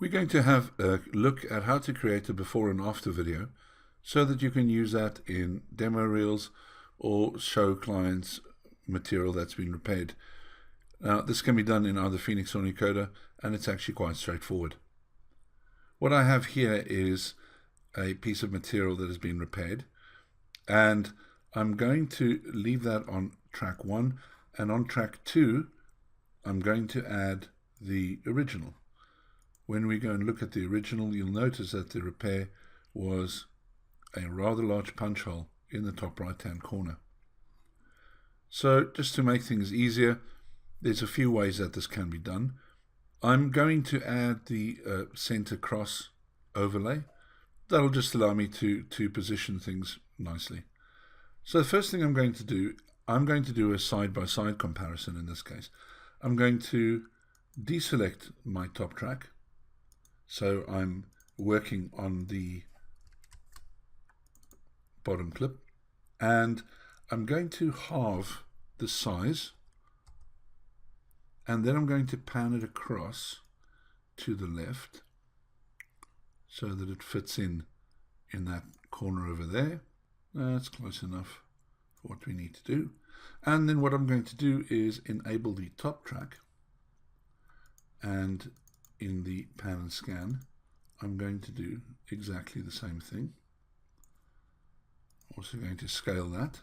We're going to have a look at how to create a before and after video so that you can use that in demo reels or show clients material that's been repaired. Now, this can be done in either Phoenix or Encoder, and it's actually quite straightforward. What I have here is a piece of material that has been repaired, and I'm going to leave that on track 1, and on track 2 I'm going to add the original. When we go and look at the original, you'll notice that the repair was a rather large punch hole in the top right hand corner. So just to make things easier, there's a few ways that this can be done. I'm going to add the center cross overlay. That'll just allow me to position things nicely. So the first thing I'm going to do a side-by-side comparison in this case. I'm going to deselect my top track. So I'm working on the bottom clip, and I'm going to halve the size, and then I'm going to pan it across to the left so that it fits in that corner over there. That's close enough for what we need to do. And then what I'm going to do is enable the top track, and in the pan and scan I'm going to do exactly the same thing. Also going to scale that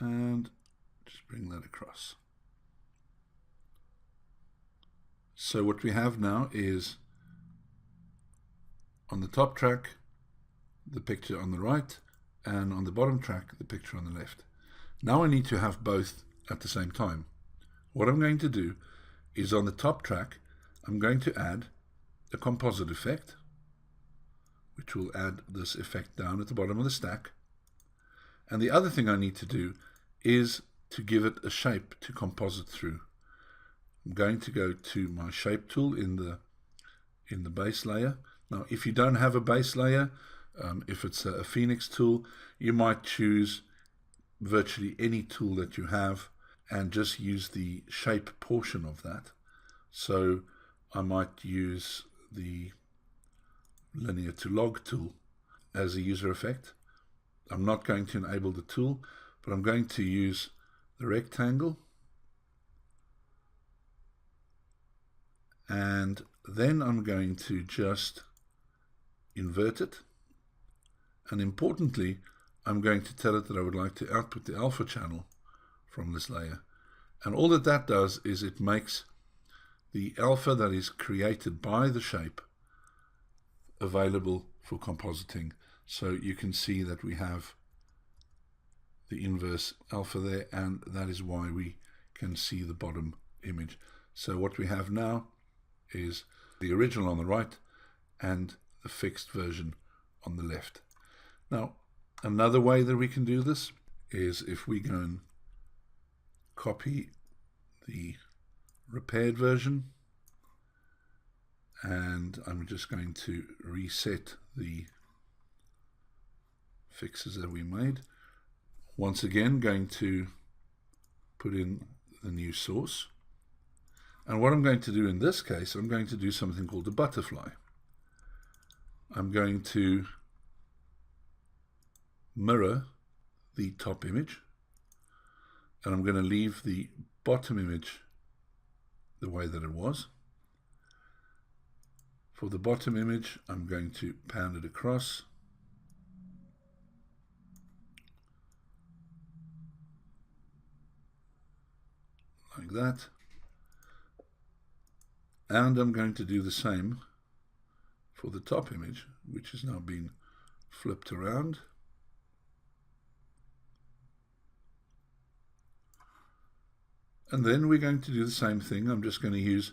and just bring that across. So what we have now is on the top track the picture on the right, and on the bottom track the picture on the left. Now I need to have both at the same time. What I'm going to do is on the top track I'm going to add a composite effect, which will add this effect down at the bottom of the stack. And the other thing I need to do is to give it a shape to composite through. I'm going to go to my shape tool in the base layer. Now if you don't have a base layer, if it's a Phoenix tool, you might choose virtually any tool that you have and just use the shape portion of that. So I might use the linear to log tool as a user effect. I'm not going to enable the tool, but I'm going to use the rectangle, and then I'm going to just invert it, and importantly I'm going to tell it that I would like to output the alpha channel from this layer. And all that does is it makes the alpha that is created by the shape available for compositing. So you can see that we have the inverse alpha there, and that is why we can see the bottom image. So what we have now is the original on the right and the fixed version on the left. Now another way that we can do this is if we go and copy the repaired version, and I'm just going to reset the fixes that we made. Once again going to put in the new source, and what I'm going to do in this case, I'm going to do something called a butterfly. I'm going to mirror the top image, and I'm going to leave the bottom image the way that it was. For the bottom image I'm going to pan it across like that, and I'm going to do the same for the top image, which has now been flipped around. And then we're going to do the same thing. I'm just going to use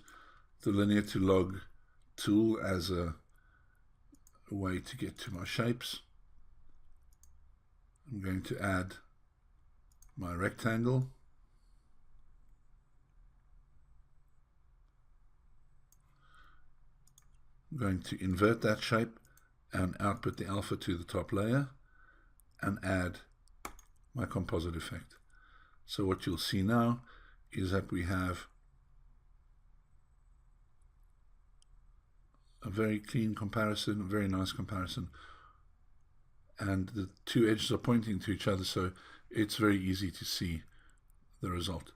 the linear to log tool as a way to get to my shapes. I'm going to add my rectangle, I'm going to invert that shape and output the alpha to the top layer and add my composite effect. So what you'll see now is that we have a very clean comparison, a very nice comparison. And the two edges are pointing to each other, so it's very easy to see the result.